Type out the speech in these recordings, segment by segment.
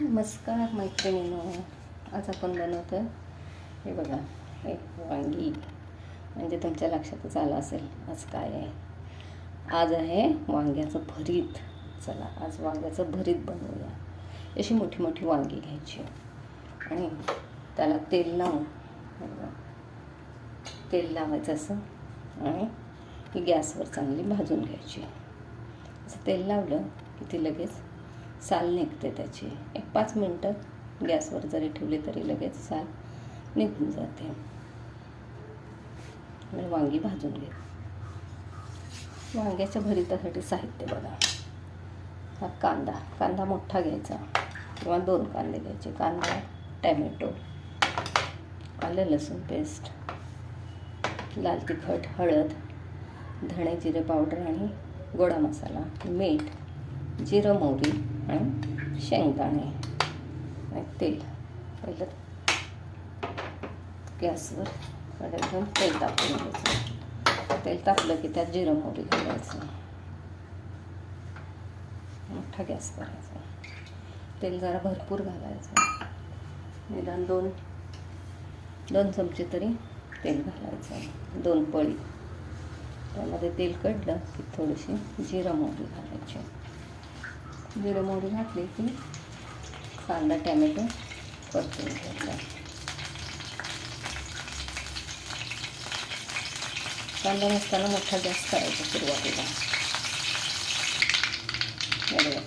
नमस्कार मैत्रिणींनो, आज आपण बनवतो हे बघा, एक वांगी. म्हणजे तुमच्या लक्षातच आलं असेल आज काय आहे. आज आहे वांग्याचं भरीत. चला आज वांग्याचं भरीत बनवूया. अशी मोठी मोठी वांगी घ्यायची आणि त्याला तेल लावून तेल लावायचं असं आणि ही गॅसवर चांगली भाजून घ्यायची. असं तेल लावलं की ती लगेच साल निघते त्याची. एक 5 मिनटं गॅसवर जरी ठेवली तरी लगेच साल निघून जाते. म्हणजे वांगी भाजून घे. वांग्याच्या भरीतासाठी साहित्य बघा. हा कांदा मोठा घ्यायचा किंवा 2 कांदे घ्यायचे. कांदा, टॅमॅटो, आलं लसूण पेस्ट, लाल तिखट, हळद, धणे जिरे पावडर आणि गोडा मसाला, मीठ, जिरं मोहरी आणि शेंगदाणे आणि तेल. पहिलं गॅसवर कढईतून तेल तापवून घ्यायचं. तेल तापलं की त्यात जिरं मोहरी घालायचं. मोठा गॅस करायचा. तेल जरा भरपूर घालायचं. निदान 2 चमचे तरी तेल घालायचं. 2 पळी. त्यामध्ये तेल कढलं की थोडीशी जिरं मोहरी घालायची. जिरं मोहरी घातली की कांदा टॅमॅटो परतून घ्यायचा. कांदा नसताना मोठा गॅस करायचा सुरुवातीला.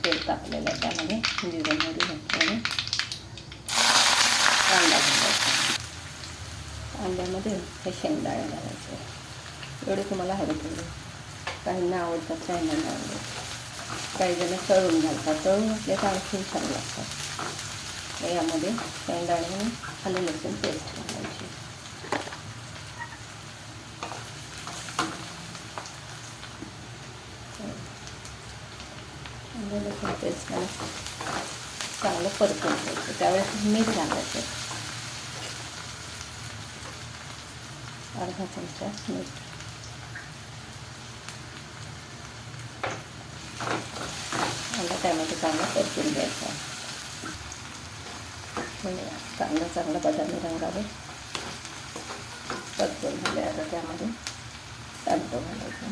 तेल तापलेलं आहे त्यामध्ये जिरं मोहरी घातली आणि कांदा घालायचा. कांद्यामध्ये हे शेंगदाणे घालायचे. एवढे तुम्हाला हवे तेवढे. काहींना आवडतात, काहींना नाही आवडत. काही जण तळून घालतात. तळून घातले तर आणखी छान लागतात. यामध्ये शेंगदाणे आणि आलं लसूण पेस्ट घालायची. आलं लसूण पेस्ट चांगलं परतून घ्यायचं. त्यावेळेस मीठ घालायचं. अर्धा चमचा मीठ. कांदा टॅमॅटो चांगला परतून घ्यायचा. कांदा चांगला बदामी रंगावर परतून झाले. आता त्यामध्ये टॅमॅटो घालायचा.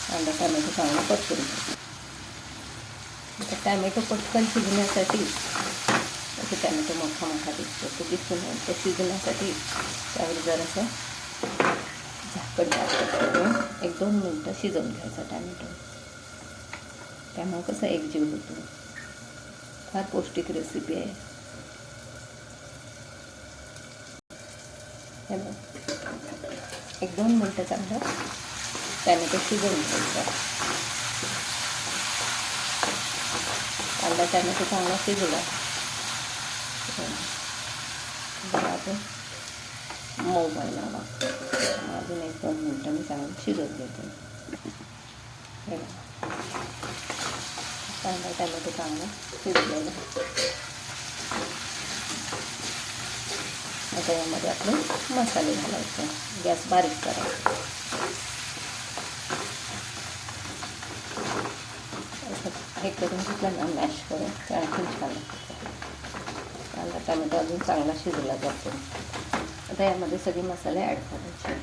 कांदा टॅमॅटो चांगला परतून घ्यायचा. आता टॅमॅटो पटकन शिजण्यासाठी, असे टॅमॅटो मोठा दिसतो तो दिसून ते शिजण्यासाठी त्यावर जरासं झाकण टाकून 1-2 मिनटं शिजवून घ्यायचा टॅमॅटो. त्यामुळे कसं एकजीव होतो. फार पौष्टिक रेसिपी आहे. 1-2 मिनटं चांगलं टॅमॅटो शिजवून घ्यायचा. कांदा टॅमॅटो चांगला शिजला. आपण मऊ बनवावा. अजून 1-2 मिनटं मी चांगलं शिजवून घेते. कांदा टॅमॅटो चांगला शिजलेला. आता यामध्ये आपले मसाले घालायचे. गॅस बारीक करायचा. असं हे करून घेतलं ना, मॅश करून, ते आणखी छान लागतं. कांदा टॅमॅटो अजून चांगला शिजला जातो. आता यामध्ये सगळे मसाले ॲड करायचे.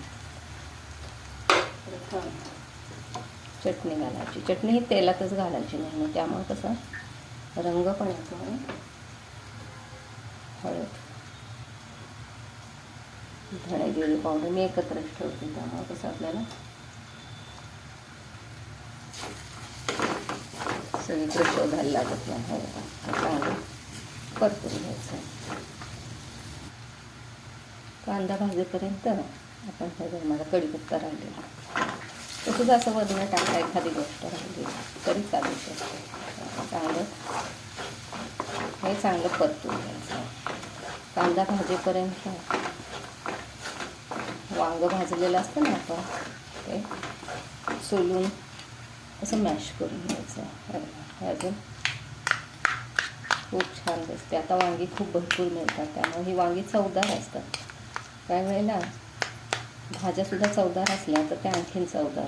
चटणी घालायची. चटणी ही तेलातच घालायची नाही, त्यामुळे कसं रंग पण येतो. आणि हळद, धणे जिरे पावडर मी एकत्रच ठेवते. त्यामुळे कसं आपल्याला सगळीकडे शोधायला लागत नाही. चांगलं परतून घ्यायचं. कांदा भाजेपर्यंत आपण हे मला कढीपत्ता राहिलेला, तसंच असं वजन टाकता एखादी गोष्ट राहिली तरी चालू शकते. चांगलं परतून घ्यायचं. कांदा भाजेपर्यंत वांगं भाजलेलं असतं ना, आपण ते सोलून असं मॅश करून घ्यायचं. अजून खूप छान दिसते. आता वांगी खूप भरपूर मिळतात, त्यामुळे ही वांगी चवदार असतात. काही वेळेला भाज्यासुद्धा चवदार असल्या तर त्या आणखीन चवदार.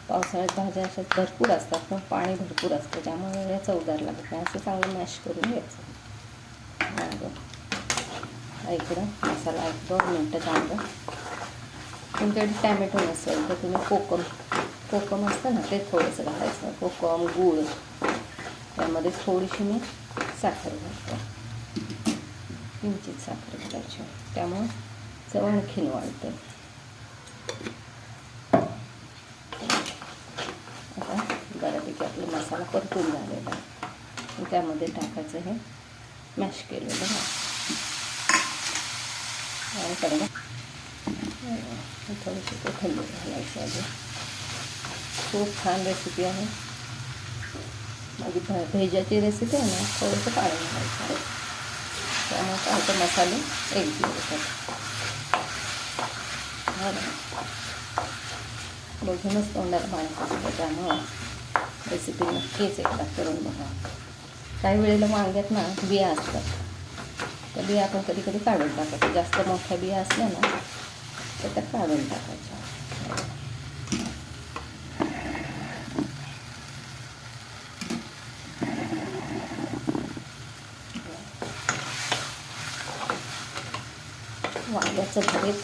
पावसाळ्यात भाज्या अशा भरपूर असतात, पण पाणी भरपूर असतं, त्यामुळे या चवदार लागत नाही. असं चांगलं मॅश करून घ्यायचं. वांगं इकडं मसाला 1-2 मिनटं चांगलं. तुमच्याकडे टॅमॅटो नसेल तर तुम्ही कोकम असतं ना, ते थोडंसं घालायचं. कोकम, गूळ, त्यामध्ये थोडीशी मी साखर घालते, किंचित साखर घालायची, त्यामुळं चव आणखीन वाढते. आता बऱ्यापैकी आपला मसाला परतून झालेला आहे. त्यामध्ये टाकायचं हे मॅश केलेलं आहे. थोडीशी कोथिंबीर घालायची आधी. खूप छान रेसिपी आहे. माझी भेजाची रेसिपी आहे ना, थोडंसं पाणी घालायचं आहे, त्यामुळे काय होतं मसाले एकजीव होतात. बघूनच तोंडाला पाणी सुटतं, त्यामुळं रेसिपी नक्कीच एकदा करून बघा. काही वेळेला वांग्यात ना बिया असतात, त्या बिया आपण कधी कधी काढून टाकायच्या. जास्त मोठ्या बिया असल्या ना तर त्या काढून टाकायच्या. वांग्याचं भरीत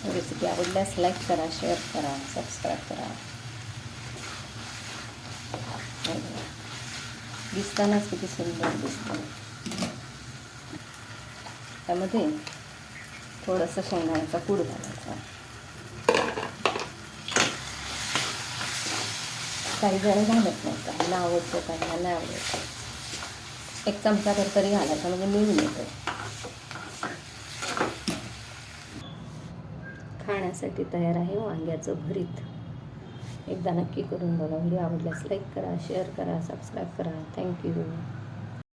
रेसिपी आवडल्यास लाईक करा, शेअर करा, सबस्क्राईब करा. दिसतानाच किती सुंदर दिसतं. त्यामध्ये थोडंसं शेंगदाण्याचा कूट घालायचा. काही जण घालत नाही, काहींना आवडतं, काहींना नाही आवडत. 1 चमचाभर तरी घालायचा, म्हणजे मिळून येतं. खाण्यासाठी तयार आहे वांग्याचं भरीत. एकदा नक्की करून बघा. व्हिडिओ आवडल्यास लाईक करा, शेअर करा, सबस्क्राईब करा. थँक्यू.